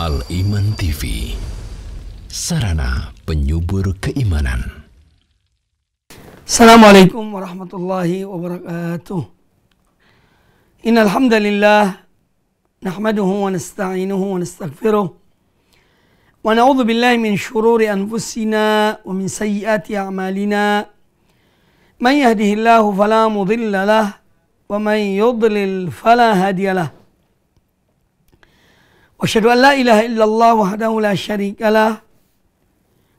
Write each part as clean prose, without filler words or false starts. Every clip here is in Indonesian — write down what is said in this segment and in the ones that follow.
Al-Iman TV, sarana penyubur keimanan. Assalamualaikum warahmatullahi wabarakatuh. Innal hamdalillah nahmaduhu wa nasta'inuhu wa nastaghfiruh wa na'udzu billahi min shururi anfusina wa min sayyiati a'malina. Man yahdihillahu fala mudilla lahu wa man yudlil fala hadiya lahu. Wa asyhadu an la ilaha illallah wahdahu la syarika lah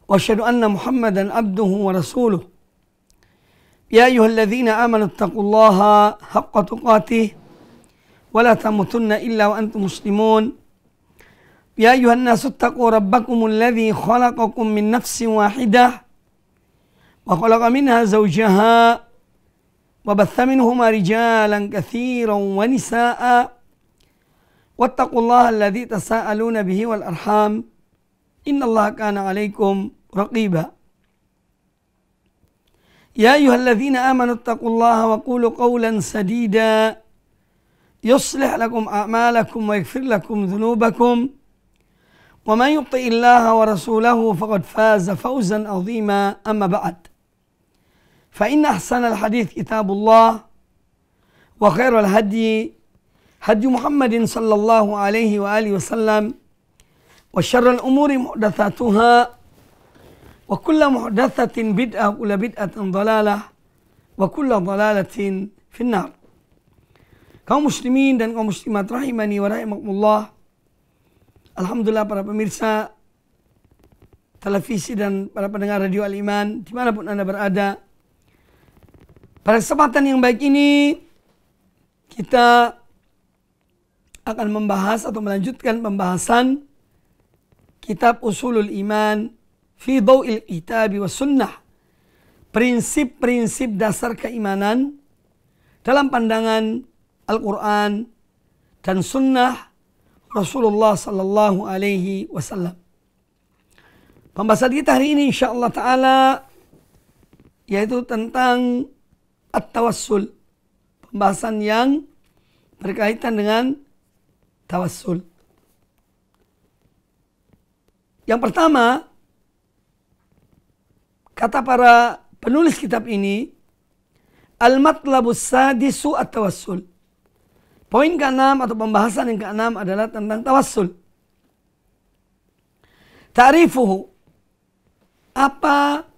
wa asyhadu anna Muhammadan abduhu wa rasuluh. Ya ayyuhalladzina amanu taqullaha haqqa tuqatih wa la tamutunna illa wa antum muslimun. Ya ayyuhan nasu taqu rabbakumul ladzi khalaqakum min nafsin wahidah wa khalaqa minha zawjaha wa batha minhuma rijalan katsiran wa nisaa'a wattaqullaha alladzi tasaaluna bihi wal arham innallaha kana 'alaikum raqiba. Ya ayyuhalladzina amanu taqullaha wa qulu qawlan sadida yuslih lakum a'malakum wa yaghfir lakum dhunubakum wa man yuti'illaha wa rasulahu faqad faza fawzan 'azima. Amma ba'd. Fa inna ahsanal hadits kitabullah wa khairal hadyi hadyu Muhammadin sallallahu alaihi wa alihi wasallam wa syarrul umuri muhdatsatuha wa kullu muhdatsatin bid'ah wa kullu bid'atin dhalalah wa kullu dhalalatin finnar. Kaum muslimin dan kaum muslimat rahimani wa rahimakumullah. Alhamdulillah para pemirsa televisi dan para pendengar radio Al-Iman dimanapun Anda berada. Pada kesempatan yang baik ini kita akan membahas atau melanjutkan pembahasan kitab Ushulul Iman fi Dhaw'il Kitabi was Sunnah. Prinsip-prinsip dasar keimanan dalam pandangan Al-Quran dan Sunnah Rasulullah sallallahu alaihi wasallam. Pembahasan kita hari ini insyaallah ta'ala yaitu tentang at-tawassul. Pembahasan yang berkaitan dengan tawassul. Yang pertama, kata para penulis kitab ini, al-matlabus sadisu at-tawassul. Poin ke-6 atau pembahasan yang ke-6 adalah tentang tawassul. Ta'rifuhu. Apa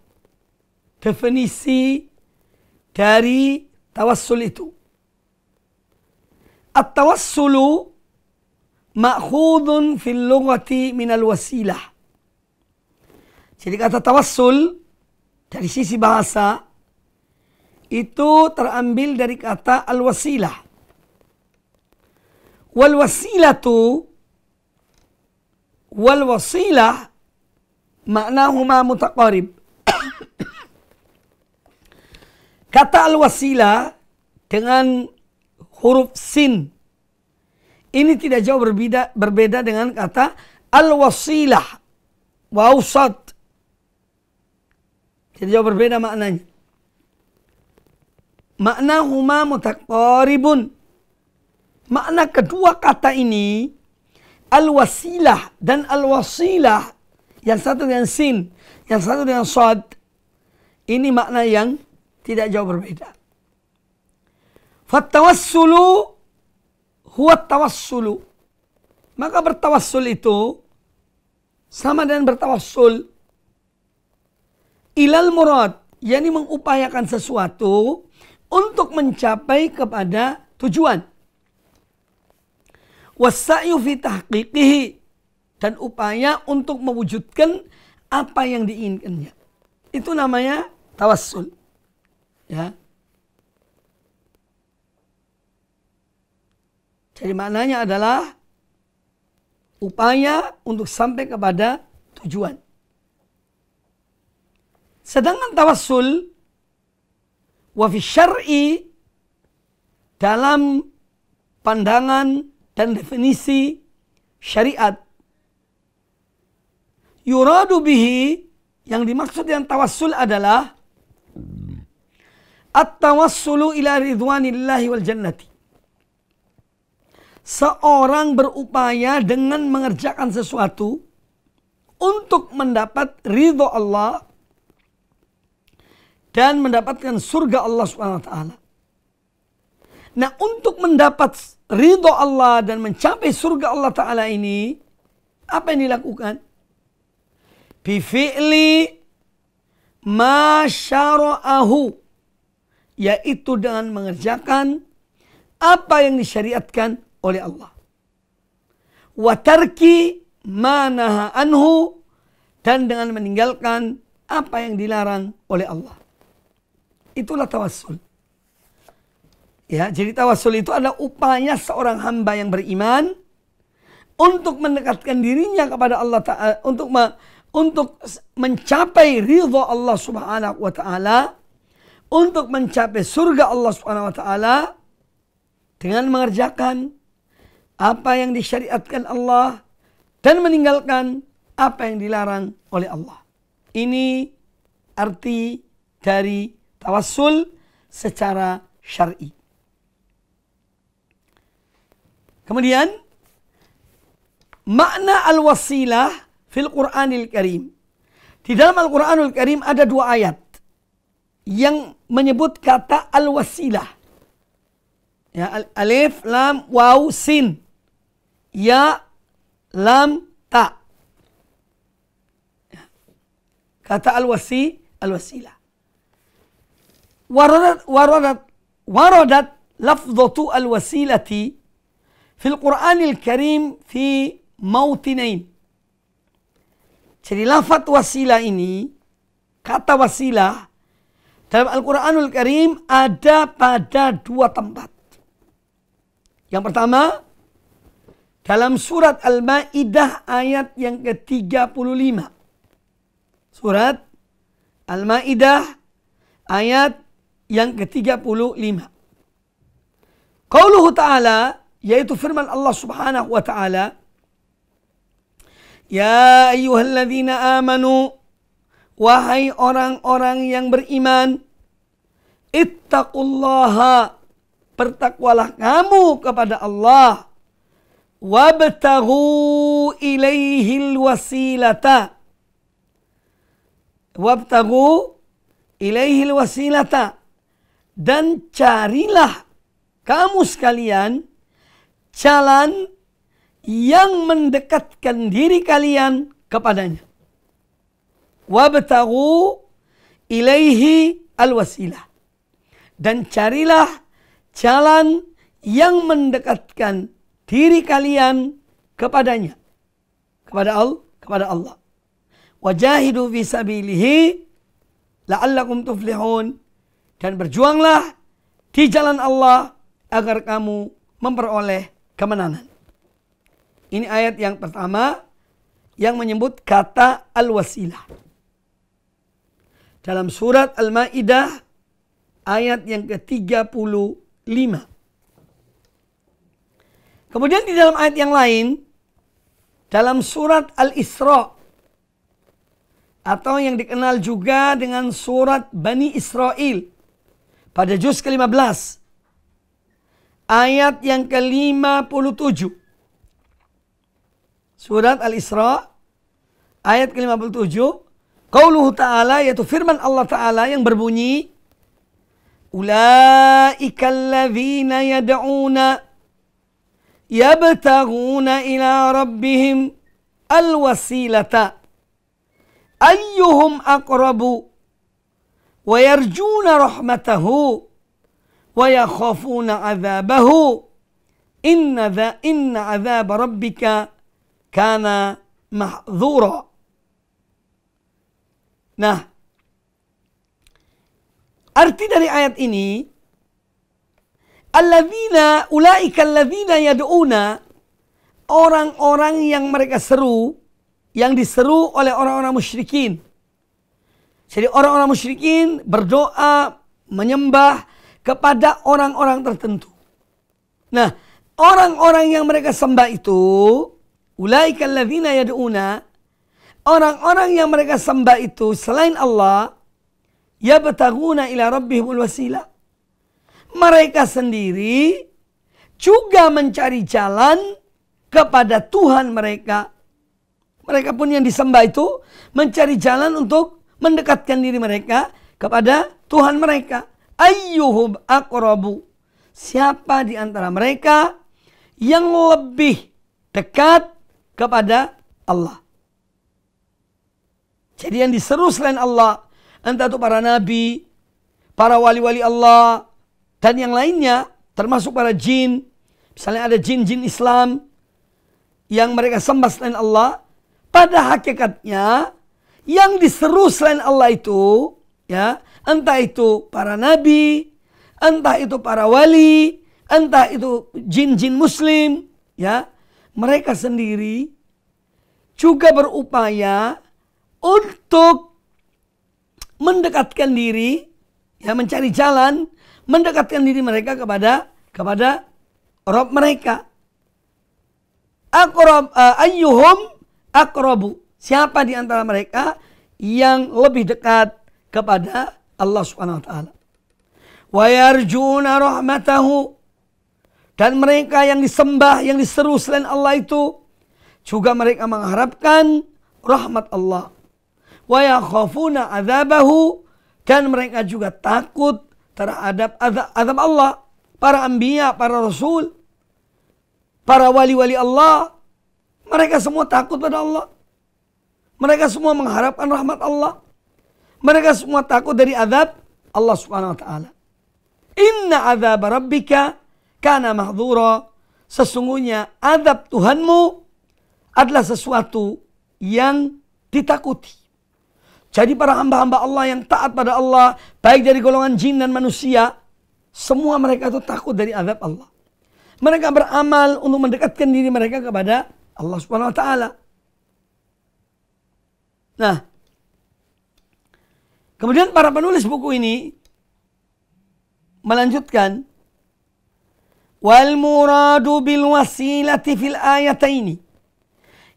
definisi dari tawassul itu? At-tawassulu ma'khudun fil lughati minal wasilah. Jadi kata tawassul dari sisi bahasa itu terambil dari kata al-wasilah. Wal wasilatu wal wasilah maknahuma mutaqarib. Kata al-wasilah dengan huruf sin ini tidak jauh berbeda dengan kata al-wasilah wausat. Tidak jauh berbeda maknanya. Maknahuma mutaqaribun. Makna kedua kata ini al-wasilah dan al-wasilah, yang satu dengan sin, yang satu dengan sad, ini makna yang tidak jauh berbeda. Fattawassulu huwa tawassulu. Maka bertawassul itu sama dengan bertawassul ilal murad, yakni mengupayakan sesuatu untuk mencapai kepada tujuan. Wasa'yu fi tahqiqihi, dan upaya untuk mewujudkan apa yang diinginkannya. Itu namanya tawassul. Ya. Jadi maknanya adalah upaya untuk sampai kepada tujuan. Sedangkan tawassul wa fi syar'i, dalam pandangan dan definisi syariat, yuradu bihi, yang dimaksud dengan tawassul adalah at-tawassulu ila ridwanillahi wal jannati. seorang berupaya dengan mengerjakan sesuatu untuk mendapat ridho Allah dan mendapatkan surga Allah SWT. Nah, untuk mendapat ridho Allah dan mencapai surga Allah Ta'ala ini, apa yang dilakukan? Bifi'li ma syara'ahu, yaitu dengan mengerjakan apa yang disyariatkan oleh Allah. Wa tarki ma naha anhu, dan dengan meninggalkan apa yang dilarang oleh Allah. Itulah tawassul. Ya, jadi tawassul itu adalah upaya seorang hamba yang beriman untuk mendekatkan dirinya kepada Allah Ta'ala, untuk mencapai ridho Allah Subhanahu wa Ta'ala, untuk mencapai surga Allah Subhanahu wa Ta'ala dengan mengerjakan apa yang disyariatkan Allah dan meninggalkan apa yang dilarang oleh Allah. Ini arti dari tawassul secara syar'i. Kemudian makna al-wasilah fil Qur'anil Karim. Di dalam Al-Qur'anul Karim ada 2 ayat yang menyebut kata al-wasilah. Ya, alif, lam, waw, sin. Ya, lam, ta. Kata al-wasilah. Waradat lafzatu al-wasilati fil Qur'anil Karim fi mautinain. Jadi lafaz wasilah ini, kata wasilah dalam Al-Qur'anul Karim ada pada 2 tempat. Yang pertama, dalam surat Al-Ma'idah ayat yang ke-35. Surat Al-Ma'idah ayat yang ke-35. Qauluhu ta'ala, yaitu firman Allah Subhanahu wa ta'ala, ya ayyuhalladzina amanu, wahai orang-orang yang beriman, ittaqullaha, bertakwalah kamu kepada Allah, wabtaghu ilaihil wasilata, dan carilah kamu sekalian jalan yang mendekatkan diri kalian kepadanya. Wabtaghu ilaihi alwasilah, dan carilah jalan yang mendekatkan diri kalian kepadanya, kepada Allah. Wajahidu fi sabilihi la'allakum tuflihun, dan berjuanglah di jalan Allah agar kamu memperoleh kemenangan. Ini ayat yang pertama yang menyebut kata al-wasilah. Dalam surat Al-Ma'idah ayat yang ke-35. Kemudian di dalam ayat yang lain, dalam surat Al-Isra, atau yang dikenal juga dengan surat Bani Israel, pada juz ke-15, ayat yang ke-57. Surat Al-Isra, ayat ke-57, qauluhu ta'ala, yaitu firman Allah Ta'ala yang berbunyi, ulaika alladzina yad'una yabtaghuna ila rabbihim alwasilata ayyuhum aqrabu wa yarjuna rahmatahu wa yakhafuna adzabahu inna adzab rabbika kana mahdzura. Nah, arti dari ayat ini, alladzina ulaika alladzina yad'una, orang-orang yang mereka seru, yang diseru oleh orang-orang musyrikin. Jadi orang-orang musyrikin berdoa, menyembah kepada orang-orang tertentu. Nah, orang-orang yang mereka sembah itu, ulaika alladzina yad'una, orang-orang yang mereka sembah itu selain Allah, yabtaghuna ila rabbihimul wasilah, mereka sendiri juga mencari jalan kepada Tuhan mereka. Mereka pun yang disembah itu mencari jalan untuk mendekatkan diri mereka kepada Tuhan mereka. Ayyuhum aqrabu. Siapa di antara mereka yang lebih dekat kepada Allah. Jadi yang diseru selain Allah, entah itu para nabi, para wali-wali Allah, dan yang lainnya, termasuk para jin. Misalnya ada jin-jin Islam yang mereka sembah selain Allah. Pada hakikatnya, yang diseru selain Allah itu, ya, entah itu para nabi, entah itu para wali, entah itu jin-jin muslim, ya, mereka sendiri juga berupaya untuk mendekatkan diri, ya, mencari jalan, mendekatkan diri mereka kepada Rabb mereka. Ayyuhum aqrabu. Siapa di antara mereka yang lebih dekat kepada Allah Subhanahu wa taala. Wa yarjuna rahmatahu. Dan mereka yang disembah, yang diseru selain Allah itu juga mereka mengharapkan rahmat Allah. Wa yakhafuna adzabahu. Dan mereka juga takut terhadap azab Allah. Para anbiya, para rasul, para wali-wali Allah, mereka semua takut pada Allah. Mereka semua mengharapkan rahmat Allah. Mereka semua takut dari azab Allah Subhanahu wa taala. Inna azab rabbika kana mahdhura. Sesungguhnya azab Tuhanmu adalah sesuatu yang ditakuti. Jadi para hamba-hamba Allah yang taat pada Allah, baik dari golongan jin dan manusia, semua mereka itu takut dari azab Allah. Mereka beramal untuk mendekatkan diri mereka kepada Allah Subhanahu wa taala. Nah, kemudian para penulis buku ini melanjutkan, wal muradu bil wasilati fil ayataini.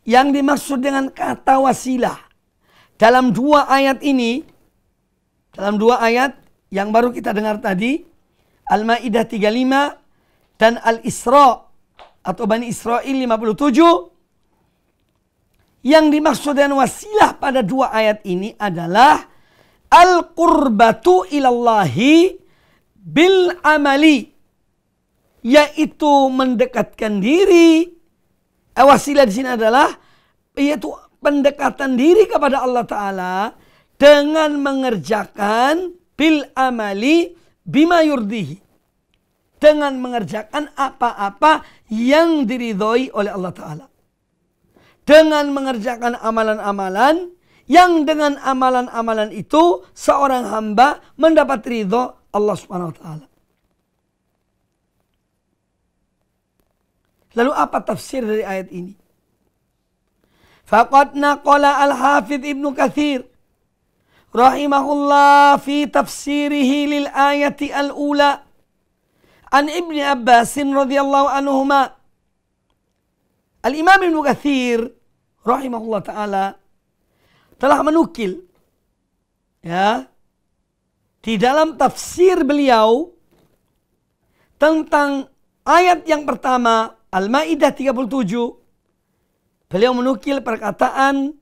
Yang dimaksud dengan kata wasilah dalam dua ayat ini, dalam dua ayat yang baru kita dengar tadi, Al-Maidah 35 dan Al-Isra atau Bani Israel 57. Yang dimaksud dengan wasilah pada dua ayat ini adalah al-qurbatu ilallahi bil amali, yaitu mendekatkan diri. Wasilah di sini adalah yaitu pendekatan diri kepada Allah Ta'ala dengan mengerjakan bil amali bima yurdihi, dengan mengerjakan apa-apa yang diridhoi oleh Allah Ta'ala, dengan mengerjakan amalan-amalan yang dengan amalan-amalan itu seorang hamba mendapat ridho Allah Subhanahu wa taala. Lalu apa tafsir dari ayat ini? Faqad naqala al-Hafidh Ibnu Katsir rahimahullah fi tafsirihi lil ayati al-ula an Ibni Abbas radhiyallahu anhuma. Al-Imam Ibnu Katsir rahimahullah taala telah menukil, ya, di dalam tafsir beliau tentang ayat yang pertama Al-Maidah 37. Beliau menukil perkataan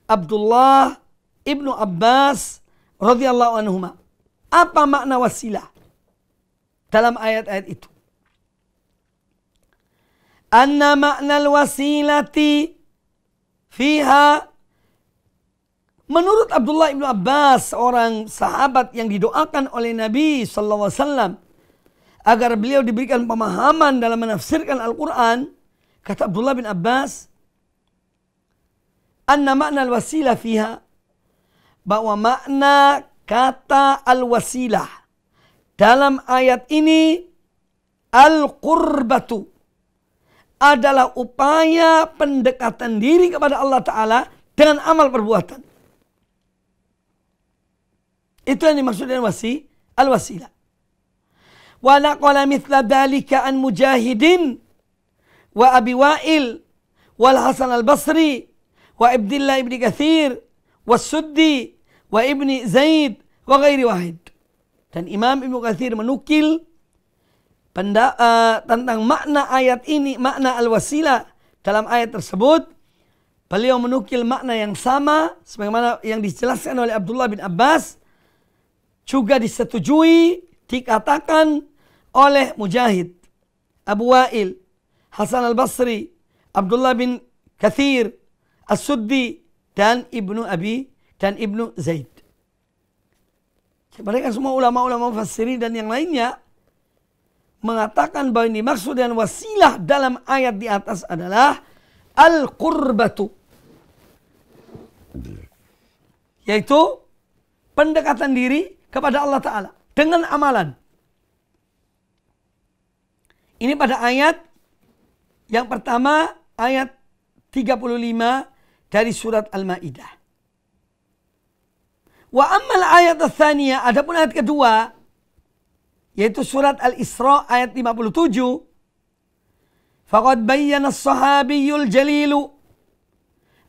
Abdullah Ibnu Abbas radhiyallahu anhuma. Apa makna wasilah dalam ayat-ayat itu? Anna ma'nal wasilati fiha, menurut Abdullah Ibnu Abbas, seorang sahabat yang didoakan oleh Nabi sallallahu alaihi wasallam agar beliau diberikan pemahaman dalam menafsirkan Al-Quran, kata Abdullah bin Abbas, anna makna al-wasilah fiha, bahwa makna kata al-wasilah dalam ayat ini al-qurbatu, adalah upaya pendekatan diri kepada Allah Ta'ala dengan amal perbuatan. Itu yang dimaksud dengan al-wasilah. Wa naqala mithla dhalika an Mujahidin wa Abi Wa'il wal Hasan al-Basri wa Abdullah ibn Katsir wa Suddi wa Ibni Zaid wa ghairi wahid. Dan Imam Ibnu Katsir menukil tentang makna ayat ini, makna al-wasilah dalam ayat tersebut, beliau menukil makna yang sama sebagaimana yang dijelaskan oleh Abdullah bin Abbas, juga disetujui, dikatakan oleh Mujahid, Abu Wa'il, Hasan al-Basri, Abdullah bin Kathir, As-Suddi, dan Ibnu Zaid. Mereka semua ulama-ulama mufassirin dan yang lainnya mengatakan bahwa ini maksud dan wasilah dalam ayat di atas adalah al-qurbatu, yaitu pendekatan diri kepada Allah Ta'ala dengan amalan. Ini pada ayat yang pertama, ayat 35 dari surat Al-Ma'idah. Wa ammal ayat ats-tsaniyah, adapun ayat kedua, yaitu surat Al-Isra ayat 57. Faqad bayyana as-sahabiyyul jalilu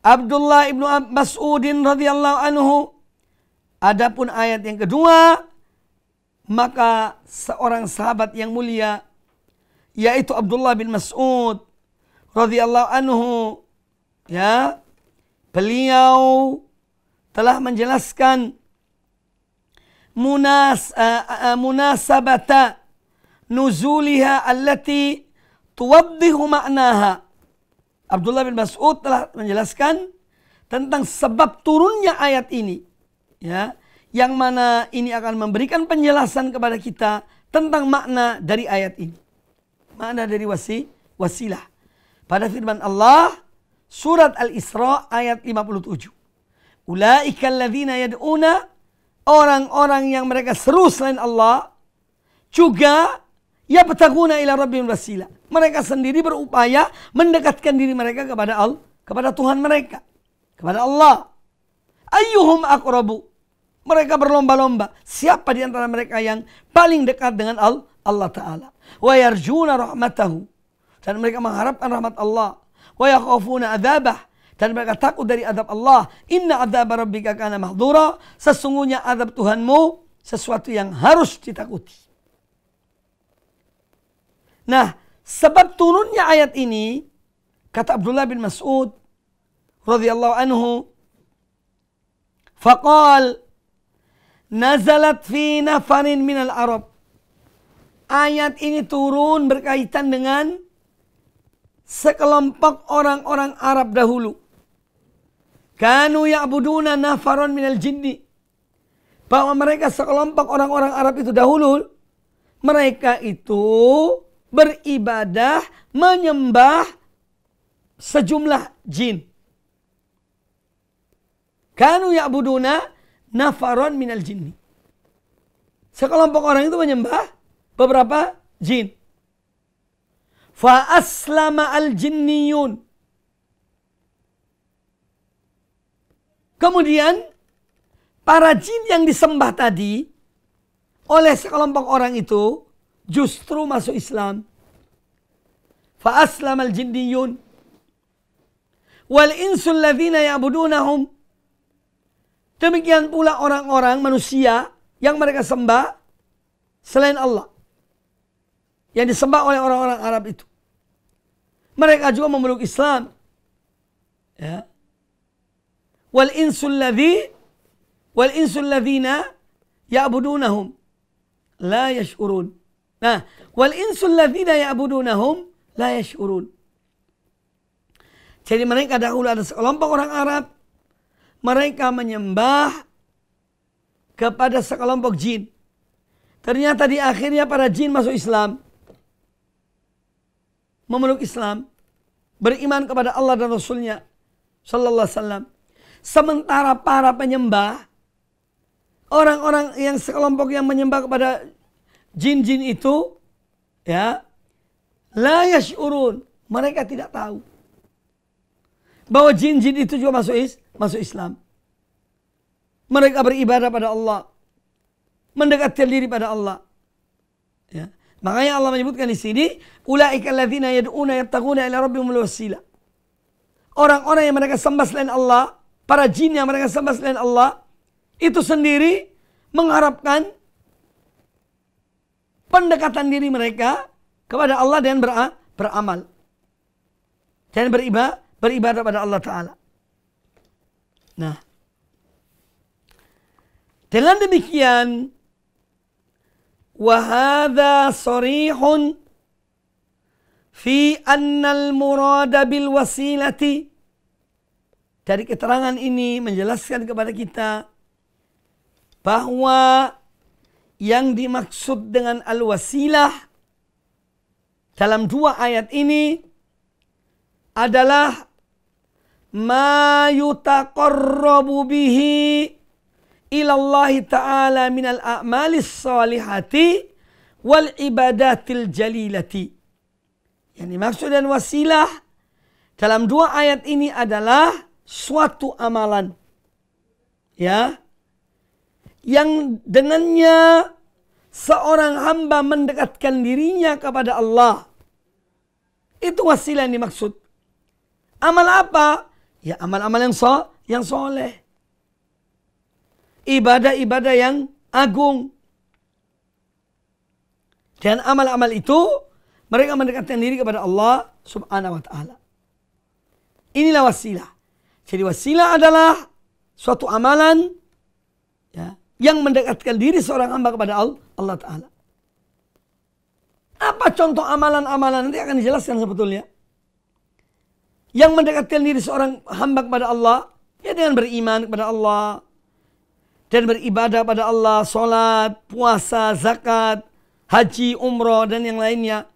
Abdullah ibnu Mas'udin radhiyallahu anhu. Adapun ayat yang kedua, maka seorang sahabat yang mulia, yaitu Abdullah bin Mas'ud radhiyallahu anhu, ya, beliau telah menjelaskan munasabata nuzuliha allati tuwaddihu ma'naha. Abdullah bin Mas'ud telah menjelaskan tentang sebab turunnya ayat ini, ya, yang mana ini akan memberikan penjelasan kepada kita tentang makna dari ayat ini, makna dari wasilah. Pada firman Allah surat Al-Isra ayat 57, ulaika alladzina yad'una, orang-orang yang mereka seru selain Allah, juga yabtaguna ila rabbihim wasila, mereka sendiri berupaya mendekatkan diri mereka kepada Tuhan mereka, kepada Allah. Ayyuhum aqrabu, mereka berlomba-lomba siapa di antara mereka yang paling dekat dengan Allah Ta'ala. Wa yarjuna rahmatahu, dan mereka mengharapkan rahmat Allah. Wa yakhafuna adzabah, dan mereka takut dari azab Allah. Inna adzab rabbika kana mahdura, sesungguhnya azab Tuhanmu sesuatu yang harus ditakuti. Nah, sebab turunnya ayat ini, kata Abdullah bin Mas'ud radhiyallahu anhu, faqal nazalat fi nafarin minal Arab. Ayat ini turun berkaitan dengan sekelompok orang-orang Arab dahulu. Kanu ya'buduna nafaron minal jinni, bahwa mereka sekelompok orang-orang Arab itu dahulu, mereka itu beribadah menyembah sejumlah jin. Kanu ya'buduna nafaron minal jinni, sekelompok orang itu menyembah beberapa jin. Fa aslama al jinniyun, kemudian para jin yang disembah tadi oleh sekelompok orang itu justru masuk Islam. Fa aslamal jinniyun wal insul ladzina ya'budunahum, demikian pula orang-orang manusia yang mereka sembah selain Allah, yang disembah oleh orang-orang Arab itu, mereka juga memeluk Islam, ya. Wal insul ladzina ya'budunahum la yash'urun. Nah, wal insul ladzina ya'budunahum la yash'urun. Jadi mereka dahulu ada sekelompok orang Arab, mereka menyembah kepada sekelompok jin. Ternyata di akhirnya para jin masuk Islam, memeluk Islam, beriman kepada Allah dan Rasulnya sallallahu alaihi wasallam. Sementara para penyembah, orang-orang yang sekelompok yang menyembah kepada jin-jin itu, ya, la yash'urun, mereka tidak tahu bahwa jin-jin itu juga masuk Islam. Mereka beribadah pada Allah, mendekatkan diri pada Allah, ya. Makanya Allah menyebutkan di sini, ulaika alladzina yad'una yabtaguna ila rabbihimul wasilah. Orang-orang yang mereka sembah selain Allah, para jin yang mereka sembah selain Allah, itu sendiri mengharapkan pendekatan diri mereka kepada Allah dan beramal. Dan beribadah pada Allah Ta'ala. Nah, dengan demikian, wahada sarihun fi annal murada bil wasilati. Dari keterangan ini menjelaskan kepada kita bahwa yang dimaksud dengan al-wasilah dalam dua ayat ini adalah ma yutaqarrabu bihi ilallahi ta'ala minal a'malis salihati wal ibadatil jalilati. Yang dimaksud dengan wasilah dalam dua ayat ini adalah suatu amalan, ya, yang dengannya seorang hamba mendekatkan dirinya kepada Allah. Itu wasilah yang dimaksud. Amal apa? Ya, amal-amal yang soleh. Ibadah-ibadah yang agung. Dan amal-amal itu mereka mendekatkan diri kepada Allah Subhanahu wa Ta'ala. Inilah wasilah. Jadi wasilah adalah suatu amalan, ya, yang mendekatkan diri seorang hamba kepada Allah Ta'ala. Apa contoh amalan-amalan? Nanti akan dijelaskan sebetulnya. Yang mendekatkan diri seorang hamba kepada Allah, ya, dengan beriman kepada Allah dan beribadah pada Allah, sholat, puasa, zakat, haji, umroh, dan yang lainnya.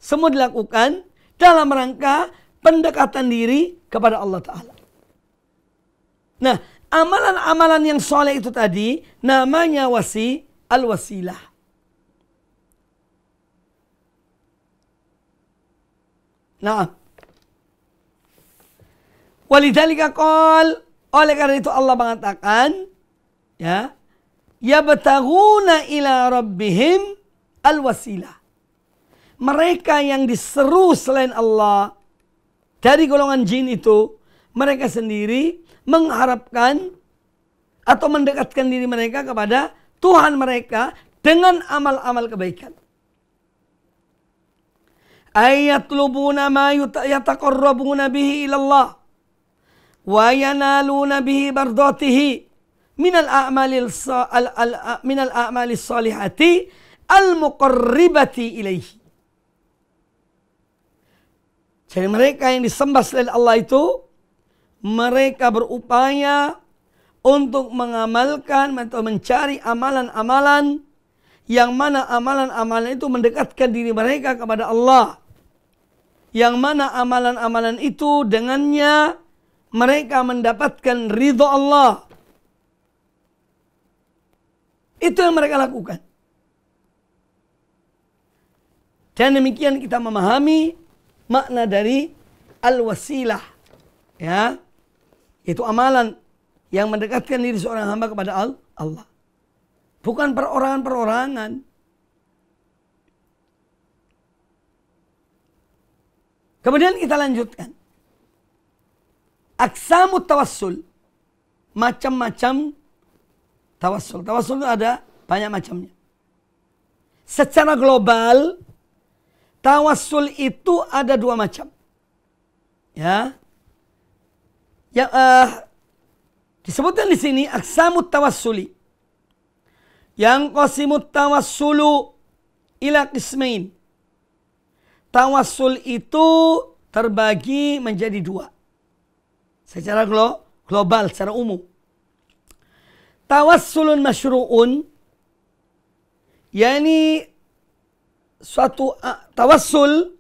Semua dilakukan dalam rangka pendekatan diri kepada Allah Ta'ala. Nah, amalan-amalan yang soleh itu tadi namanya al-wasilah. Nah, walidzalika qol, oleh karena itu Allah mengatakan, ya, yabtaghuna ila rabbihim al-wasilah. Mereka yang diseru selain Allah dari golongan jin itu, mereka sendiri mengharapkan atau mendekatkan diri mereka kepada Tuhan mereka dengan amal-amal kebaikan. Ayatlubuna ma yataqarrabuna bihi ilallah wa yanaluna bihi bardatihi minal a'malis salihati al-muqarribati ilaihi. Jadi mereka yang disembah selain Allah itu, mereka berupaya untuk mengamalkan atau mencari amalan-amalan yang mana amalan-amalan itu mendekatkan diri mereka kepada Allah. Yang mana amalan-amalan itu dengannya mereka mendapatkan ridho Allah. Itu yang mereka lakukan. Dan demikian kita memahami makna dari al-wasilah, ya, itu amalan yang mendekatkan diri seorang hamba kepada Allah. Bukan perorangan-perorangan. Kemudian kita lanjutkan. Aqsamut tawassul. Macam-macam tawassul. Tawassul itu ada banyak macamnya. Secara global, tawassul itu ada dua macam. Ya. Yang disebutkan di sini aqsamut tawassuli. Yang qasimut tawassulu ila qismain. Tawassul itu terbagi menjadi dua. Secara global, secara umum. Tawassulun masyru'un, yakni suatu tawassul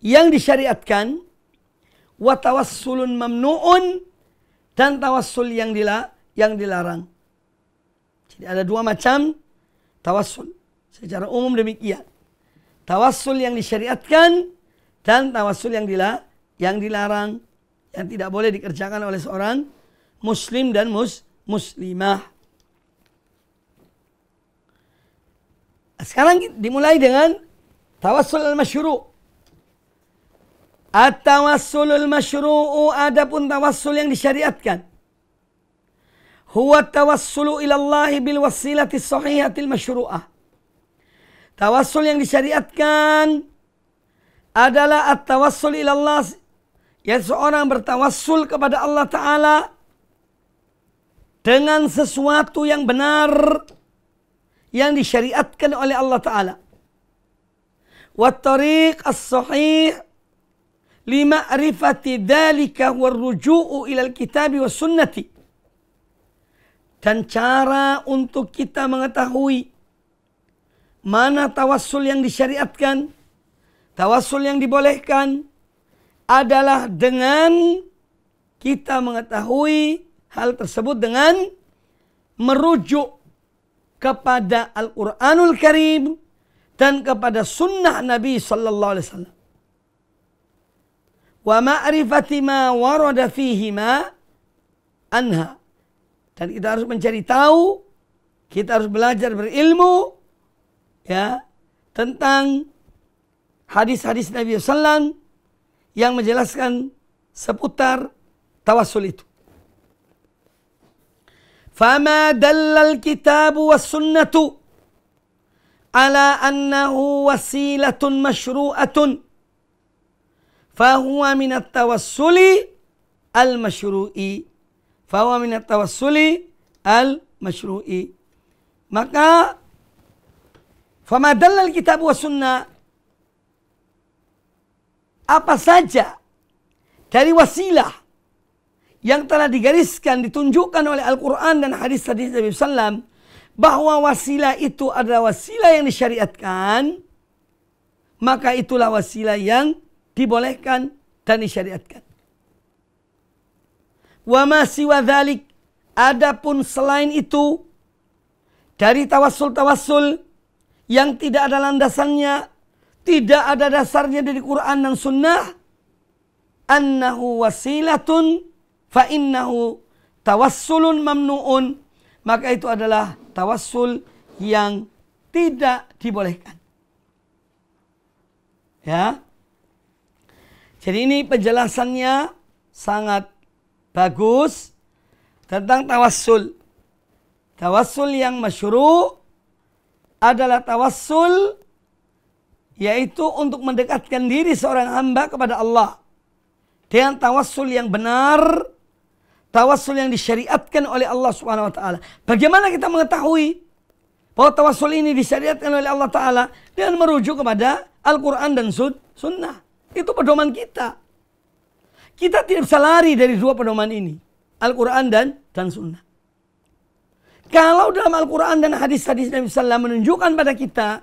yang disyariatkan, wa tawassulun mamnu'un, dan tawassul yang dilarang. Jadi ada dua macam tawassul. Secara umum demikian. Tawassul yang disyariatkan dan tawassul yang dilarang, yang tidak boleh dikerjakan oleh seorang muslim dan muslimah. Sekarang dimulai dengan tawassul al-masyru'. At-tawassulul masyru'u, adapun tawassul yang disyariatkan. Huwa tawassulu ilallahi bil wasilati sahihatil masyru'ah. Tawassul yang disyariatkan adalah at-tawassul ilallah, yaitu seorang bertawassul kepada Allah Ta'ala dengan sesuatu yang benar yang disyariatkan oleh Allah Ta'ala. Wat-tariq as-sahih lima'rifati dhalika huwa ar-ruju'u ilal kitabi was sunnati. Dan cara untuk kita mengetahui mana tawassul yang disyariatkan, tawassul yang dibolehkan, adalah dengan kita mengetahui hal tersebut dengan merujuk kepada Al-Quranul Karim dan kepada sunnah Nabi sallallahu alaihi wasallam. Wa ma'rifati ma warada fihima anha. Dan kita harus mencari tahu, kita harus belajar berilmu ya tentang hadis-hadis Nabi sallallahu yang menjelaskan seputar tawassul itu. Fama dallal kitabu was sunnatu ala annahu wasilatun masyru'atun fahuwa minat tawassuli al-masyru'i. Fahuwa minat tawassuli al-masyru'i. Maka fama dallal kitabu was sunnah, apa saja dari wasilah yang telah digariskan, ditunjukkan oleh Al-Quran dan hadis-hadis Nabi SAW, bahwa wasilah itu adalah wasilah yang disyariatkan, maka itulah wasilah yang dibolehkan dan disyariatkan. Wa ma siwa dzalik, adapun selain itu dari tawassul-tawassul yang tidak ada landasannya, tidak ada dasarnya dari Quran dan Sunnah, annahu wasilatun fa innahu tawassulun mamnu'un, maka itu adalah tawassul yang tidak dibolehkan. Ya. Jadi ini penjelasannya sangat bagus tentang tawassul. Tawassul yang masyru' adalah tawassul yaitu untuk mendekatkan diri seorang hamba kepada Allah dengan tawassul yang benar, tawassul yang disyariatkan oleh Allah Subhanahu wa taala. Bagaimana kita mengetahui bahwa tawassul ini disyariatkan oleh Allah Ta'ala? Dengan merujuk kepada Al-Quran dan Sunnah. Itu pedoman kita. Kita tidak bisa lari dari dua pedoman ini, Al-Quran dan Sunnah. Kalau dalam Al-Quran dan hadis-hadis Nabi SAW menunjukkan pada kita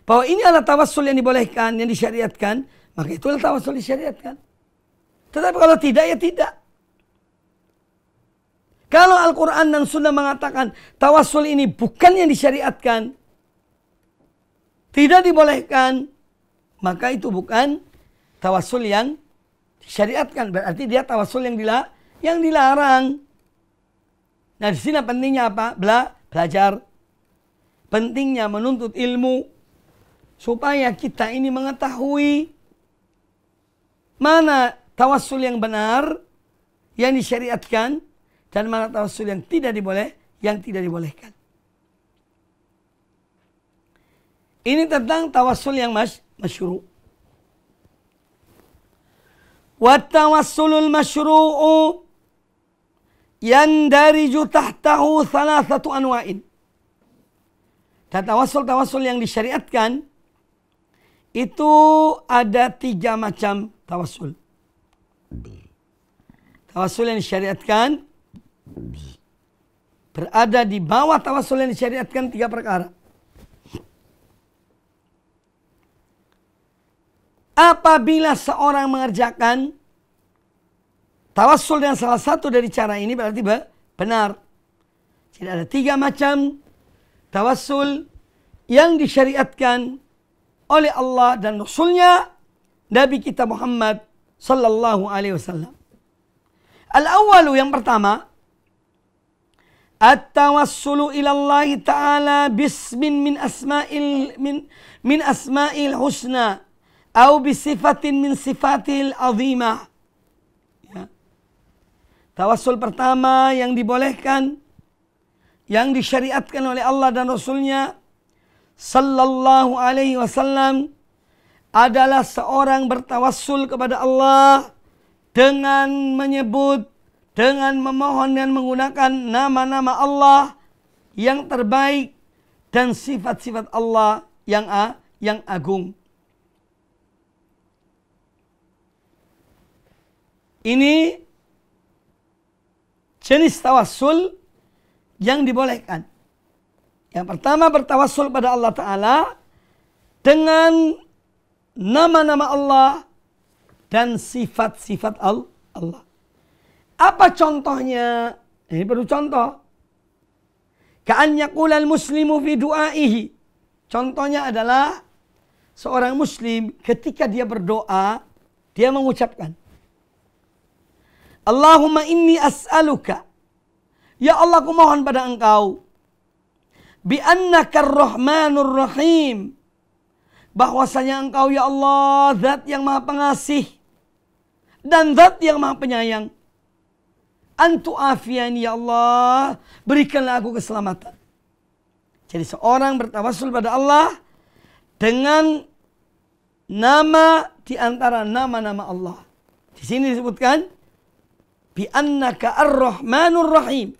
bahwa ini adalah tawassul yang dibolehkan, yang disyariatkan, maka itulah tawassul disyariatkan. Tetapi kalau tidak, ya tidak. Kalau Al-Quran dan Sunnah mengatakan tawassul ini bukan yang disyariatkan, tidak dibolehkan, maka itu bukan tawassul yang disyariatkan. Berarti dia tawassul yang dilarang. Nah, di sini pentingnya apa? Belajar. Pentingnya menuntut ilmu supaya kita ini mengetahui mana tawassul yang benar yang disyariatkan dan mana tawassul yang tidak dibolehkan. Ini tentang tawassul yang masyru'. Wa tawassulul masyru'u yandariju tahtahu thalathatu anwa'in. Dan tawassul yang disyariatkan itu ada 3 macam tawassul. Tawassul yang disyariatkan berada di bawah tawassul yang disyariatkan 3 perkara. Apabila seorang mengerjakan tawassul dengan salah satu dari cara ini, berarti benar. Jadi ada 3 macam tawassul yang disyariatkan oleh Allah dan Rasulnya, Nabi kita Muhammad sallallahu alaihi wasallam. Al-awwalu, yang pertama, at-tawassulu ila Allah Ta'ala bismin min asma'il husna atau bisifatin min sifatil azimah. Ya. Tawassul pertama yang dibolehkan, yang disyariatkan oleh Allah dan Rasulnya sallallahu alaihi wasallam adalah seorang bertawassul kepada Allah dengan menyebut, dengan memohon dan menggunakan nama-nama Allah yang terbaik dan sifat-sifat Allah yang agung. Ini jenis tawassul yang dibolehkan. Yang pertama, bertawassul pada Allah Ta'ala dengan nama-nama Allah dan sifat-sifat Allah. Apa contohnya? Ini perlu contoh. Ka'an yaqulal muslimu fi du'aihi. Contohnya adalah seorang muslim ketika dia berdoa, dia mengucapkan, Allahumma inni as'aluka. Ya Allah, aku mohon pada engkau. Bi'annaka ar-Rahmanur Rahim. Bahwasanya engkau ya Allah zat yang maha pengasih dan zat yang maha penyayang. Antu afiani ya Allah, berikanlah aku keselamatan. Jadi seorang bertawassul pada Allah dengan nama di antara nama-nama Allah. Di sini disebutkan bi'annaka ar-Rahmanur Rahim.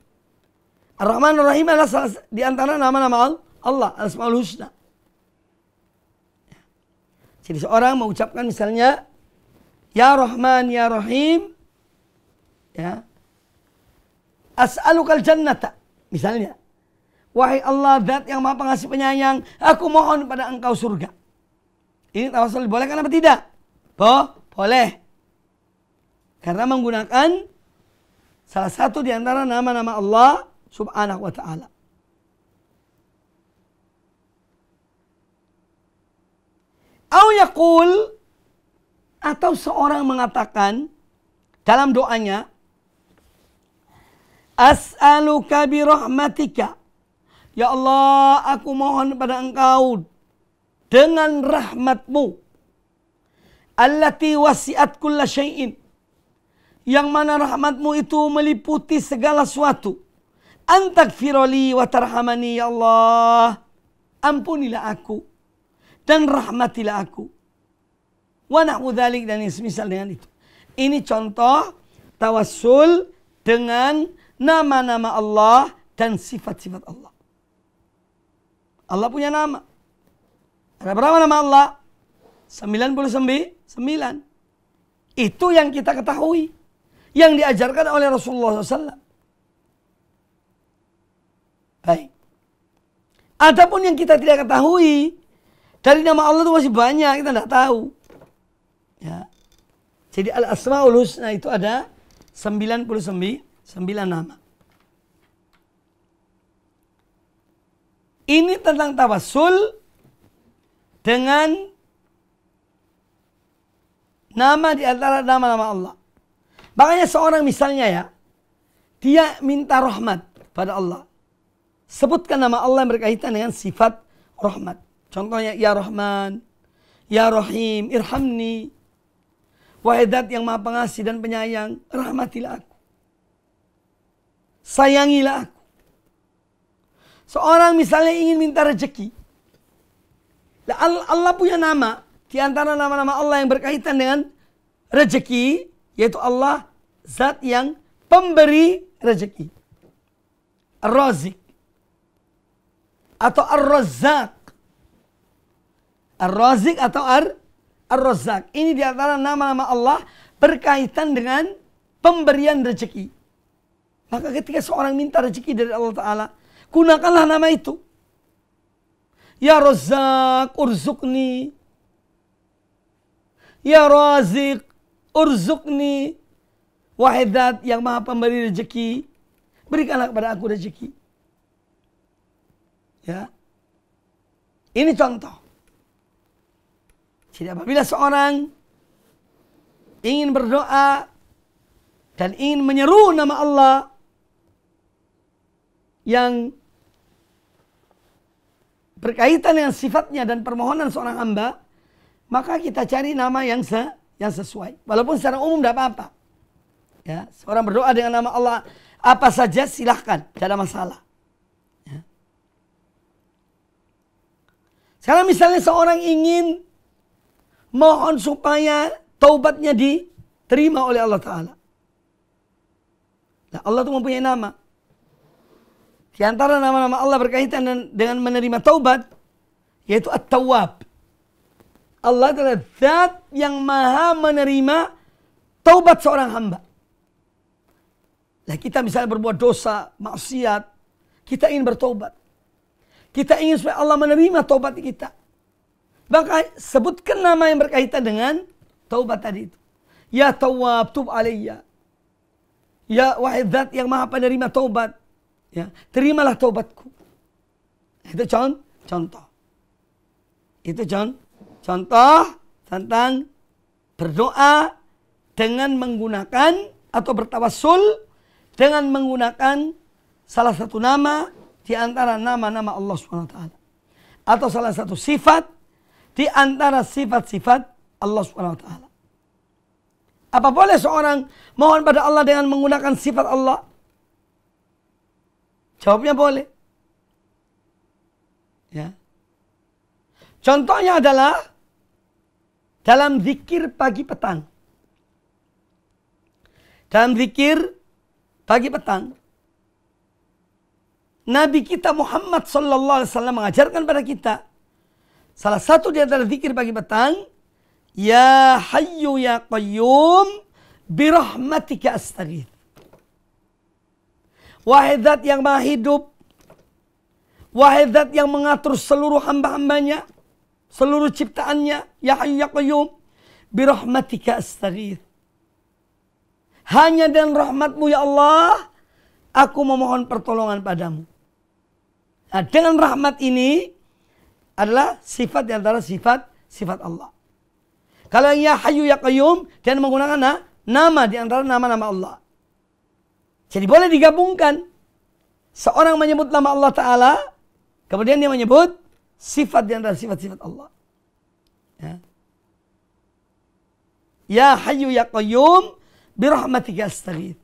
Ar-Rahmanur Rahim adalah salah di antara nama-nama Allah, Al-Asmaul Husna. Jadi seorang mengucapkan misalnya Ya Rahman Ya Rahim, ya, as'alukal jannata, misalnya, wahai Allah zat yang maha pengasih penyayang, aku mohon pada engkau surga. Ini tawassul dibolehkan apa tidak? Boleh. Karena menggunakan salah satu di antara nama-nama Allah Subhanahu wa ta'ala. Au yaqul, atau seorang mengatakan dalam doanya, as'aluka birahmatika. Ya Allah, aku mohon pada engkau dengan rahmatmu. Allati wasi'at kulla syai'in. Yang mana rahmatmu itu meliputi segala sesuatu. Antakfiroli wa tarhamani ya Allah. Ampunilah aku dan rahmatilah aku. Wa nahwu dzalik, dan yang semisal dengan itu. Ini contoh tawassul dengan nama-nama Allah dan sifat-sifat Allah. Allah punya nama. Ada berapa nama Allah? 99. Itu yang kita ketahui. Yang diajarkan oleh Rasulullah SAW. Baik. Adapun yang kita tidak ketahui, dari nama Allah itu masih banyak, kita tidak tahu. Ya. Jadi Al-Asmaul Husna itu ada 99 nama. Ini tentang tawassul dengan nama di antara nama-nama Allah. Makanya seorang misalnya ya, dia minta rahmat pada Allah. Sebutkan nama Allah yang berkaitan dengan sifat rahmat. Contohnya, Ya Rahman, Ya Rahim, Irhamni. Wahai zat yang maha pengasih dan penyayang, rahmatilah aku. Sayangilah aku. Seorang misalnya ingin minta rezeki. Allah punya nama. Di antara nama-nama Allah yang berkaitan dengan rezeki, yaitu Allah zat yang pemberi rezeki. Ar-Razik. Atau Ar-Razzaq. Ar-Razik atau Ar-Razzaq. Ini di antara nama-nama Allah berkaitan dengan pemberian rezeki. Maka ketika seorang minta rezeki dari Allah Ta'ala, gunakanlah nama itu. Ya Razzaq, urzuqni. Ya Razik, urzuqni. Wahai zat yang maha pemberi rezeki, berikanlah kepada aku rezeki. Ya. Ini contoh. Jadi apabila seorang ingin berdoa dan ingin menyeru nama Allah yang berkaitan dengan sifatnya dan permohonan seorang hamba, maka kita cari nama yang sesuai. Walaupun secara umum tidak apa-apa. Ya, seorang berdoa dengan nama Allah apa saja silahkan, tidak ada masalah. Ya. Sekarang misalnya seorang ingin mohon supaya taubatnya diterima oleh Allah Ta'ala. Nah, Allah itu mempunyai nama. Di antara nama-nama Allah berkaitan dengan menerima taubat, yaitu At-Tawwab. Allah adalah zat yang maha menerima taubat seorang hamba. Nah, kita misalnya berbuat dosa, maksiat, kita ingin bertobat. Kita ingin supaya Allah menerima taubat kita. Maka sebutkan nama yang berkaitan dengan taubat tadi itu. Ya Tawwab, tub alayya. Ya wahai zat yang maha penerima taubat. Ya, terimalah taubatku. Itu contoh. Itu contoh tentang berdoa dengan menggunakan atau bertawassul dengan menggunakan salah satu nama di antara nama-nama Allah SWT. Atau salah satu sifat di antara sifat-sifat Allah SWT. Apa boleh seorang mohon pada Allah dengan menggunakan sifat Allah? Jawabnya boleh. Ya. Contohnya adalah dalam zikir pagi petang. Dalam zikir pagi petang, Nabi kita Muhammad sallallahu alaihi wasallam mengajarkan pada kita salah satu di antara zikir pagi petang, ya hayyu ya qayyum birahmatika astaghith. Wahai zat yang maha hidup, wahai zat yang mengatur seluruh hamba-hambanya, seluruh ciptaannya, ya hayyu ya qayyum birahmatika astaghith. Hanya dengan rahmatmu ya Allah, aku memohon pertolongan padamu. Nah, dengan rahmat ini adalah sifat di antara sifat Allah. Kalau yang ya hayyu ya qayyum, dan menggunakan nama di antara nama-nama Allah. Jadi boleh digabungkan. Seorang menyebut nama Allah Ta'ala, kemudian dia menyebut sifat di antara sifat-sifat Allah. Ya hayyu ya qayyum birahmatika astaghith.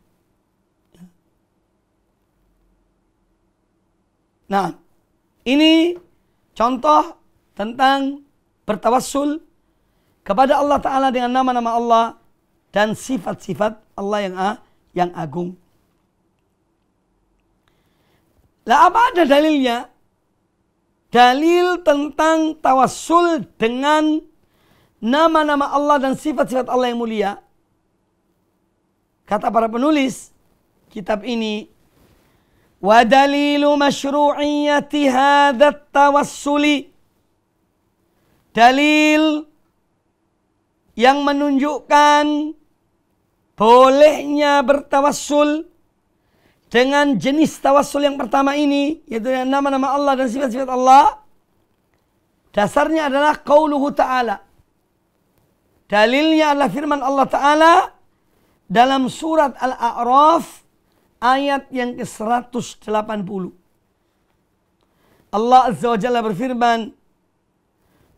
Nah, ini contoh tentang bertawassul kepada Allah Ta'ala dengan nama-nama Allah dan sifat-sifat Allah yang agung. Lah, apa ada dalilnya? Dalil tentang tawassul dengan nama-nama Allah dan sifat-sifat Allah yang mulia. Kata para penulis kitab ini, wa dalilu masyru'iyyati hadzat tawassuli. Dalil yang menunjukkan bolehnya bertawassul dengan jenis tawassul yang pertama ini, yaitu nama-nama Allah dan sifat-sifat Allah. Dasarnya adalah qauluhu ta'ala. Dalilnya adalah firman Allah Ta'ala dalam surat Al-A'raf ayat yang ke-180. Allah Azza wa Jalla berfirman,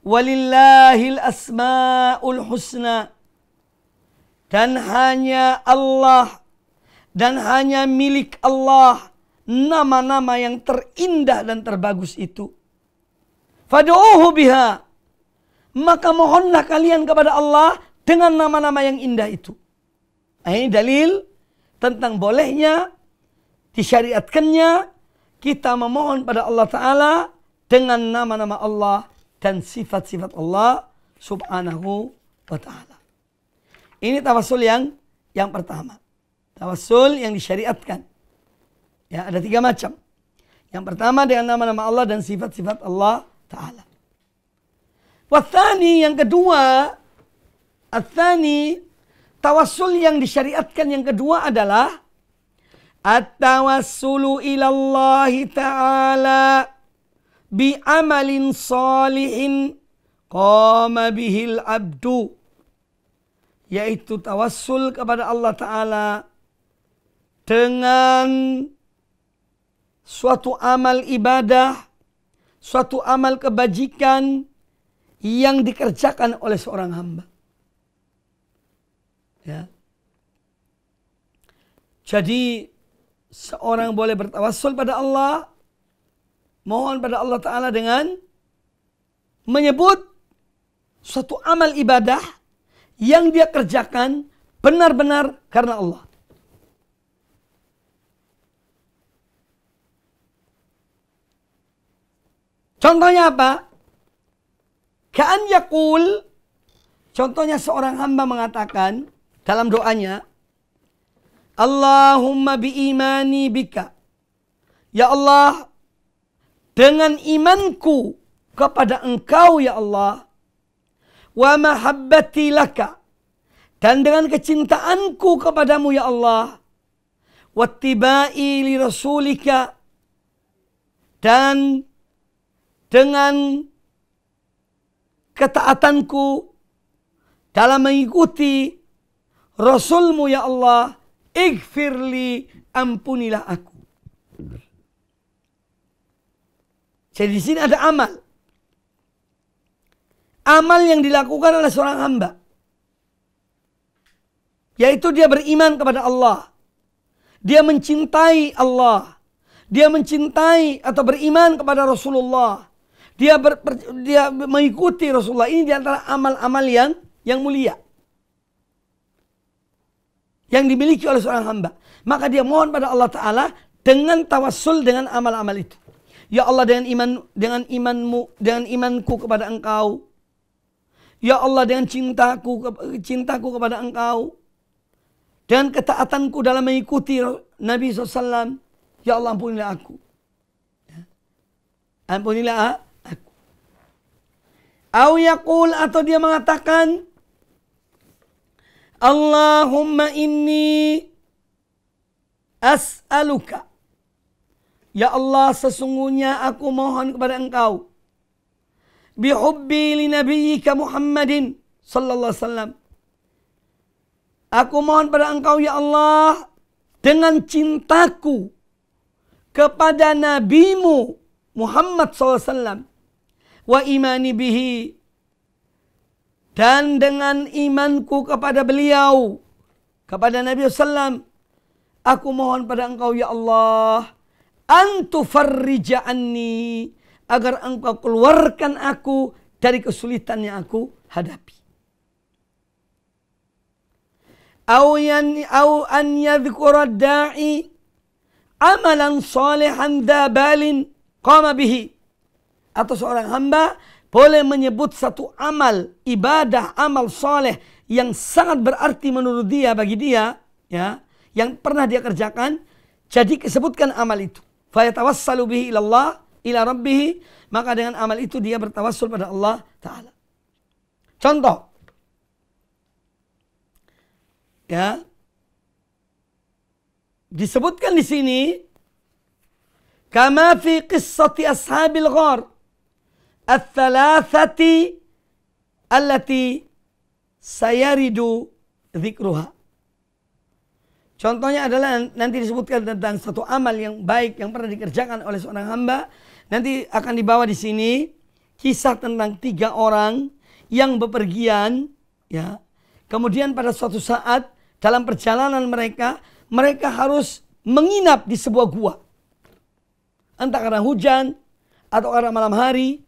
walillahil asma'ul husna. Dan hanya Allah dan hanya milik Allah nama-nama yang terindah dan terbagus itu. Fad'uuhu biha. Maka mohonlah kalian kepada Allah dengan nama-nama yang indah itu. Nah, ini dalil tentang bolehnya, disyariatkannya kita memohon pada Allah Ta'ala dengan nama-nama Allah dan sifat-sifat Allah Subhanahu wa Ta'ala. Ini tawassul yang pertama. Tawassul yang disyariatkan. Ya, ada 3 macam. Yang pertama dengan nama-nama Allah dan sifat-sifat Allah Ta'ala. Wathani, yang kedua, athani, tawassul yang disyariatkan yang kedua adalah at-tawassulu ilallahi ta'ala bi'amalin salihin qama bihil abdu. Yaitu tawassul kepada Allah Ta'ala dengan suatu amal ibadah, suatu amal kebajikan yang dikerjakan oleh seorang hamba. Ya. Jadi seorang boleh bertawassul pada Allah, mohon pada Allah Ta'ala dengan menyebut suatu amal ibadah yang dia kerjakan benar-benar karena Allah. Contohnya apa? Ka'an yaqul, contohnya seorang hamba mengatakan dalam doanya, Allahumma biimani bika. Ya Allah, dengan imanku kepada Engkau ya Allah, wa mahabbati laka, dan dengan kecintaanku kepadamu ya Allah, wattibai li rasulika, dan dengan ketaatanku dalam mengikuti Rasulmu ya Allah, ighfirli, ampunilah aku. Jadi di sini ada amal. Amal yang dilakukan oleh seorang hamba, yaitu dia beriman kepada Allah. Dia mencintai Allah. Dia mencintai atau beriman kepada Rasulullah. Dia mengikuti Rasulullah. Ini diantara amal-amal yang mulia, yang dimiliki oleh seorang hamba. Maka dia mohon pada Allah Ta'ala dengan tawassul dengan amal-amal itu. Ya Allah, dengan imanku kepada Engkau. Ya Allah, dengan cintaku kepada Engkau. Dan ketaatanku dalam mengikuti Nabi SAW. Ya Allah, ampunilah aku. Ampunilah aku. Au yaqul, atau dia mengatakan, Allahumma inni as'aluka. Ya Allah, sesungguhnya aku mohon kepada Engkau. Bihubbi li nabiyyika Muhammadin sallallahu alaihi wasallam. Aku mohon pada Engkau ya Allah dengan cintaku kepada nabimu Muhammad sallallahu alaihi wasallam. Wa imani bihi, dan dengan imanku kepada beliau, kepada Nabi SAW, aku mohon pada Engkau ya Allah, antufarrija anni, agar Engkau keluarkan aku dari kesulitan yang aku hadapi. Au an yadhkura da'i amalan salihan dabalin qama bihi. Atau seorang hamba boleh menyebut satu amal, ibadah, amal soleh yang sangat berarti menurut dia, bagi dia, ya, yang pernah dia kerjakan, jadi disebutkan amal itu. Fayatawassalu bihi ilallah, ila rabbih, maka dengan amal itu dia bertawassul pada Allah Ta'ala. Contoh, ya, disebutkan di sini, kama fi qissati ashabil ghar al-thalathati allati sayaridu dzikruha. Contohnya adalah nanti disebutkan tentang satu amal yang baik yang pernah dikerjakan oleh seorang hamba. Nanti akan dibawa di sini kisah tentang 3 orang yang bepergian, ya. Kemudian pada suatu saat dalam perjalanan mereka harus menginap di sebuah gua. Entah karena hujan atau karena malam hari.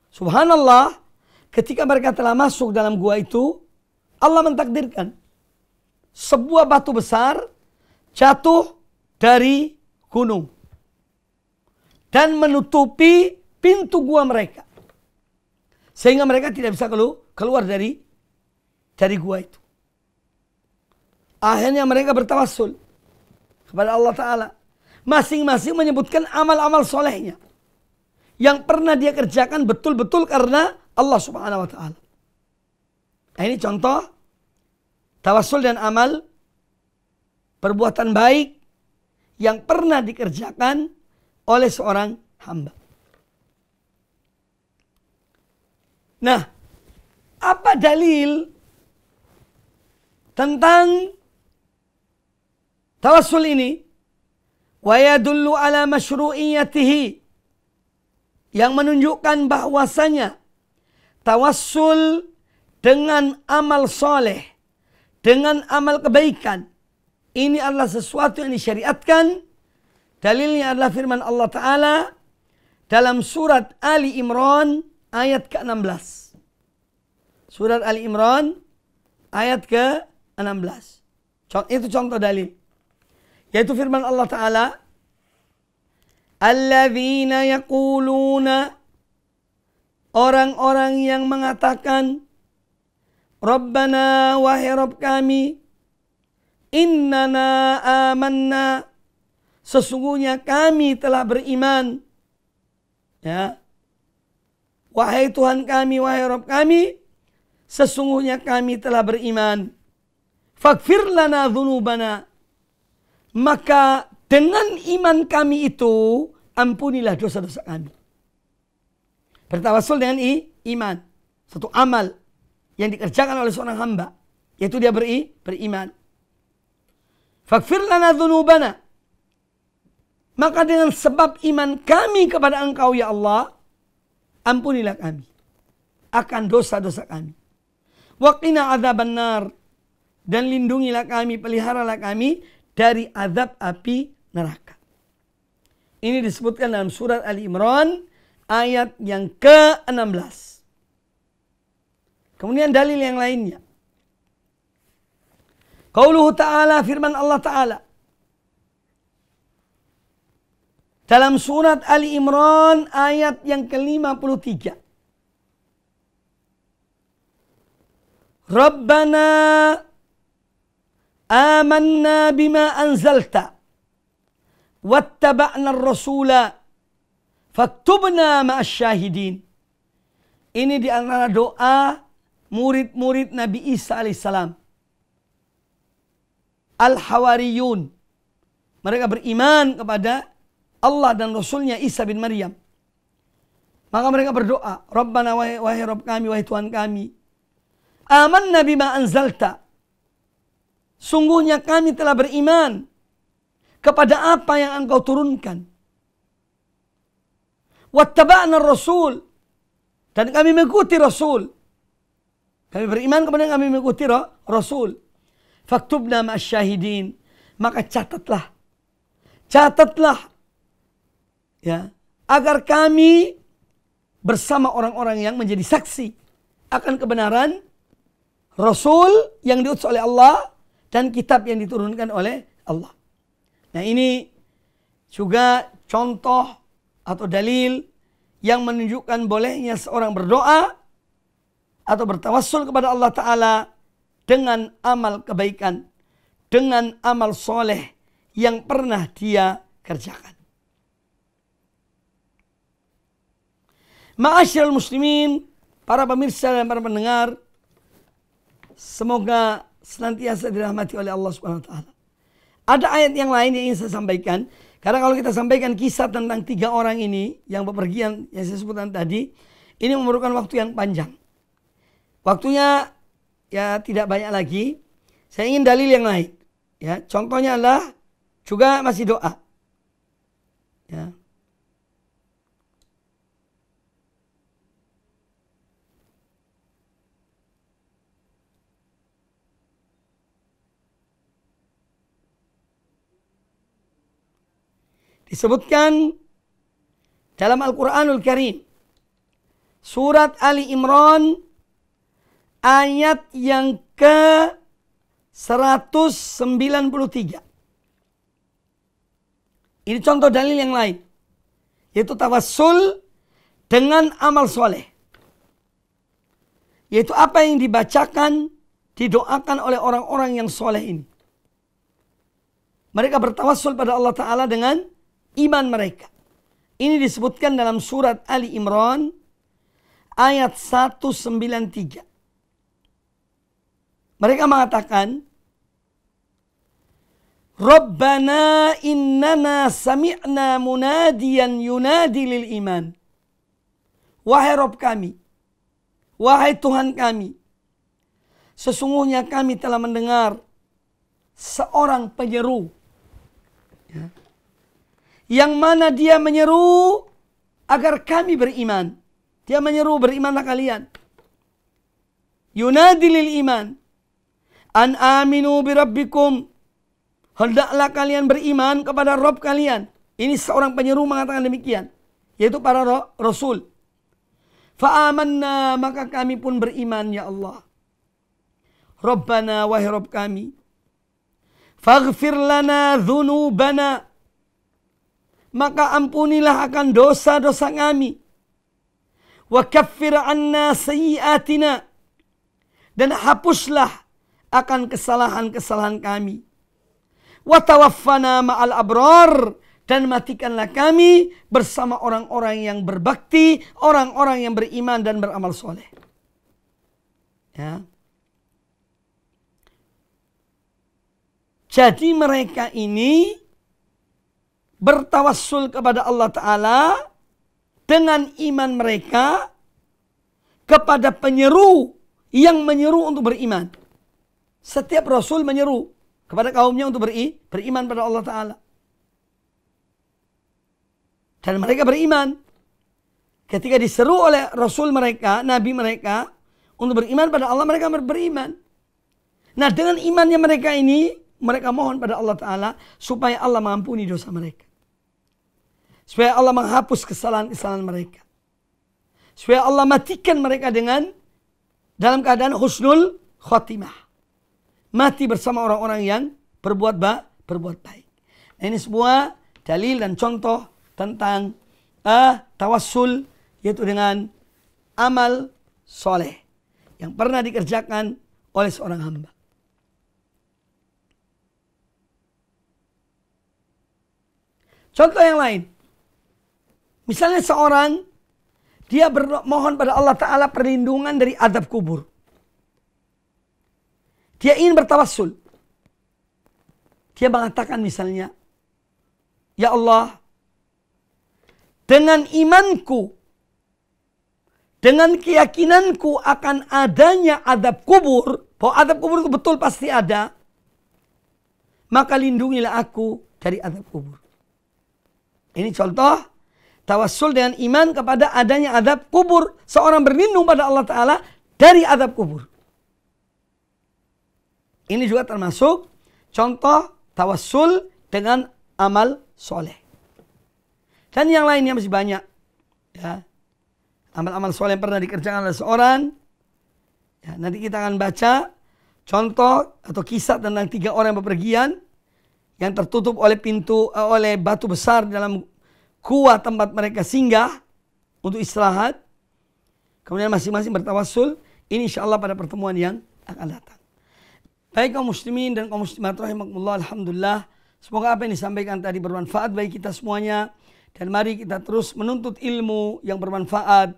Subhanallah, ketika mereka telah masuk dalam gua itu, Allah mentakdirkan sebuah batu besar jatuh dari gunung dan menutupi pintu gua mereka, sehingga mereka tidak bisa keluar dari gua itu. Akhirnya mereka bertawassul kepada Allah Ta'ala. Masing-masing menyebutkan amal-amal solehnya yang pernah dia kerjakan betul-betul karena Allah Subhanahu wa Ta'ala. Nah, ini contoh tawassul dan amal perbuatan baik yang pernah dikerjakan oleh seorang hamba. Nah, apa dalil tentang tawassul ini? Wa yadullu ala masyru'iyatihi, yang menunjukkan bahwasanya tawassul dengan amal soleh, dengan amal kebaikan, ini adalah sesuatu yang disyariatkan. Dalilnya adalah firman Allah Ta'ala dalam surat Ali Imran ayat ke-16. Surat Ali Imran ayat ke-16. Itu contoh dalil. Yaitu firman Allah Ta'ala, alladzina yaquluna, orang-orang yang mengatakan, Rabbana, wahai Rabb kami, innana amanna, sesungguhnya kami telah beriman. Ya. Wahai Tuhan kami, wahai Rabb kami, sesungguhnya kami telah beriman. Faghfir lana dzunubana, maka dengan iman kami itu ampunilah dosa-dosa kami. Bertawassul dengan iman, satu amal yang dikerjakan oleh seorang hamba, yaitu dia beriman. Faghfir lana dzunubana, maka dengan sebab iman kami kepada Engkau ya Allah, ampunilah kami akan dosa-dosa kami. Wa qina adzabannar, dan lindungilah kami, peliharalah kami dari azab api neraka. Ini disebutkan dalam surat Ali Imran ayat yang ke-16. Kemudian dalil yang lainnya. Qauluhu ta'ala, firman Allah Ta'ala dalam surat Ali Imran ayat yang ke-53. Rabbana amanna bima anzalta wattaba'na ar-rasula faktubna ma'asy syahidin. Ini di antara doa murid-murid Nabi Isa alaihissalam. Al-Hawariyun. Mereka beriman kepada Allah dan Rasulnya Isa bin Maryam. Maka mereka berdoa, Rabbana, wahai Rabb kami, wahai Tuhan kami, amanna bima anzalta, sungguhnya kami telah beriman kepada apa yang Engkau turunkan. Wattaba'na ar-rasul, dan kami mengikuti Rasul. Kami beriman kepada kami mengikuti Rasul. Faktubna ma'asy syahidin, maka catatlah ya, agar kami bersama orang-orang yang menjadi saksi akan kebenaran Rasul yang diutus oleh Allah dan kitab yang diturunkan oleh Allah. Nah, ini juga contoh atau dalil yang menunjukkan bolehnya seorang berdoa atau bertawassul kepada Allah Ta'ala dengan amal kebaikan, dengan amal soleh yang pernah dia kerjakan. Ma'asyiral muslimin, para pemirsa dan para pendengar, semoga senantiasa dirahmati oleh Allah Subhanahu wa Ta'ala. Ada ayat yang lain yang ingin saya sampaikan. Karena kalau kita sampaikan kisah tentang 3 orang ini yang bepergian yang saya sebutkan tadi, ini memerlukan waktu yang panjang. Waktunya ya tidak banyak lagi. Saya ingin dalil yang lain. Ya, contohnya adalah juga masih doa. Ya. Disebutkan dalam Al-Quranul Karim, surat Ali Imran ayat yang ke-193. Ini contoh dalil yang lain, yaitu tawassul dengan amal soleh. Yaitu apa yang dibacakan, didoakan oleh orang-orang yang soleh ini. Mereka bertawassul pada Allah Ta'ala dengan iman mereka. Ini disebutkan dalam surat Ali Imran ayat 193. Mereka mengatakan, Rabbana innana sami'na munadiyan yunadi lil iman. Wahai Rabb kami, wahai Tuhan kami, sesungguhnya kami telah mendengar seorang penyeru, ya, yang mana dia menyeru agar kami beriman. Dia menyeru, berimanlah kalian. Yunadi lil iman. An aminu birabbikum. Hendaklah kalian beriman kepada Rabb kalian. Ini seorang penyeru mengatakan demikian. Yaitu para Rasul. Fa'amanna, maka kami pun beriman ya Allah. Rabbana, wahai Rabb kami. Faghfir lana dhunubana, maka ampunilah akan dosa-dosa kami. Wa kaffir anna sayyiatina, dan hapuslah akan kesalahan-kesalahan kami. Wa tawaffana ma'al abrar, dan matikanlah kami bersama orang-orang yang berbakti, orang-orang yang beriman dan beramal soleh. Ya. Jadi mereka ini bertawassul kepada Allah Ta'ala dengan iman mereka kepada penyeru yang menyeru untuk beriman. Setiap Rasul menyeru kepada kaumnya untuk beriman pada Allah Ta'ala. Dan mereka beriman. Ketika diseru oleh Rasul mereka, Nabi mereka, untuk beriman pada Allah, mereka beriman. Nah, dengan imannya mereka ini, mereka mohon pada Allah Ta'ala supaya Allah mengampuni dosa mereka. Supaya Allah menghapus kesalahan-kesalahan mereka. Supaya Allah matikan mereka dalam keadaan husnul khotimah. Mati bersama orang-orang yang berbuat baik. Nah, ini semua dalil dan contoh tentang tawassul, yaitu dengan amal soleh yang pernah dikerjakan oleh seorang hamba. Contoh yang lain, misalnya seorang dia bermohon pada Allah Ta'ala perlindungan dari azab kubur. Dia ingin bertawassul. Dia mengatakan misalnya, ya Allah, dengan imanku, dengan keyakinanku akan adanya azab kubur, bahwa azab kubur itu betul pasti ada, maka lindungilah aku dari azab kubur. Ini contoh tawassul dengan iman kepada adanya azab kubur. Seorang berlindung pada Allah Ta'ala dari azab kubur. Ini juga termasuk contoh tawassul dengan amal soleh. Dan yang lainnya masih banyak. Ya. Amal-amal soleh yang pernah dikerjakan oleh seorang. Ya, nanti kita akan baca contoh atau kisah tentang 3 orang yang bepergian, yang tertutup oleh oleh batu besar dalam gua tempat mereka singgah untuk istirahat. Kemudian masing-masing bertawassul. Ini insyaAllah pada pertemuan yang akan datang. Baik kaum muslimin dan kaum muslimat rahimakumullah, alhamdulillah. Semoga apa yang disampaikan tadi bermanfaat bagi kita semuanya. Dan mari kita terus menuntut ilmu yang bermanfaat.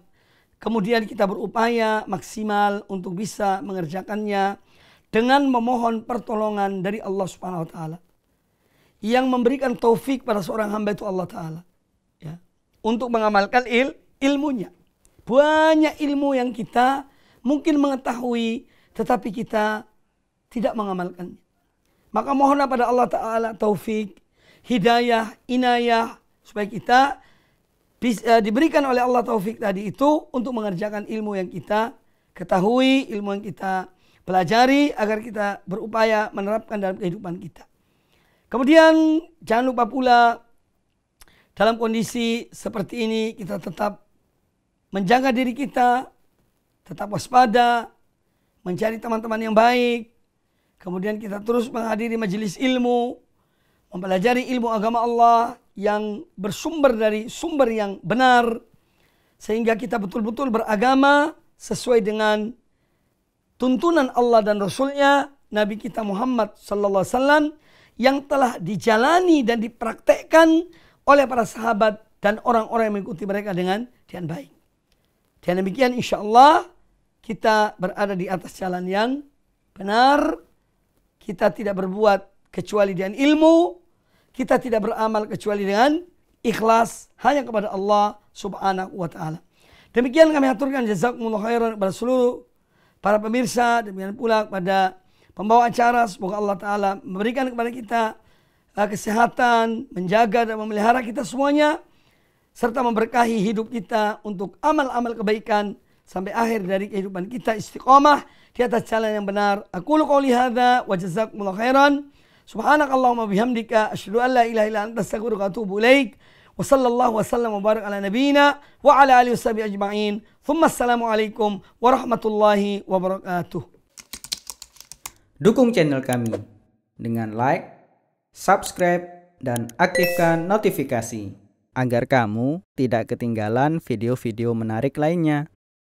Kemudian kita berupaya maksimal untuk bisa mengerjakannya dengan memohon pertolongan dari Allah Subhanahu wa Ta'ala. Yang memberikan taufik pada seorang hamba itu Allah Ta'ala. Ya. Untuk mengamalkan ilmunya. Banyak ilmu yang kita mungkin mengetahui, tetapi kita tidak mengamalkannya. Maka mohonlah pada Allah Ta'ala taufik, hidayah, inayah, supaya kita diberikan oleh Allah taufik tadi itu untuk mengerjakan ilmu yang kita ketahui, ilmu yang kita pelajari, agar kita berupaya menerapkan dalam kehidupan kita. Kemudian jangan lupa pula dalam kondisi seperti ini kita tetap menjaga diri kita, tetap waspada, mencari teman-teman yang baik. Kemudian kita terus menghadiri majelis ilmu, mempelajari ilmu agama Allah yang bersumber dari sumber yang benar, sehingga kita betul-betul beragama sesuai dengan tuntunan Allah dan Rasulnya, Nabi kita Muhammad sallallahu alaihi wasallam, yang telah dijalani dan dipraktekkan oleh para sahabat dan orang-orang yang mengikuti mereka dengan baik. Dan demikian insya Allah kita berada di atas jalan yang benar. Kita tidak berbuat kecuali dengan ilmu. Kita tidak beramal kecuali dengan ikhlas hanya kepada Allah Subhanahu wa Ta'ala. Demikian kami aturkan jazakumullah khairan kepada seluruh para pemirsa, demikian pula kepada pembawa acara. Semoga Allah Ta'ala memberikan kepada kita kesehatan, menjaga dan memelihara kita semuanya, serta memberkahi hidup kita untuk amal-amal kebaikan sampai akhir dari kehidupan kita, istiqamah di atas jalan yang benar. Aqulu qouli hadza wa jazakumullah khairan. Subhanakallahumma bihamdika asyhadu an la ilaha illa anta astaghfiruka wa atubu ilaik. Wa sallallahu wasallam wa barak ala nabiyina wa ala alihi washabihi ajma'in. Thumma assalamualaikum warahmatullahi wabarakatuh. Dukung channel kami dengan like, subscribe, dan aktifkan notifikasi agar kamu tidak ketinggalan video-video menarik lainnya.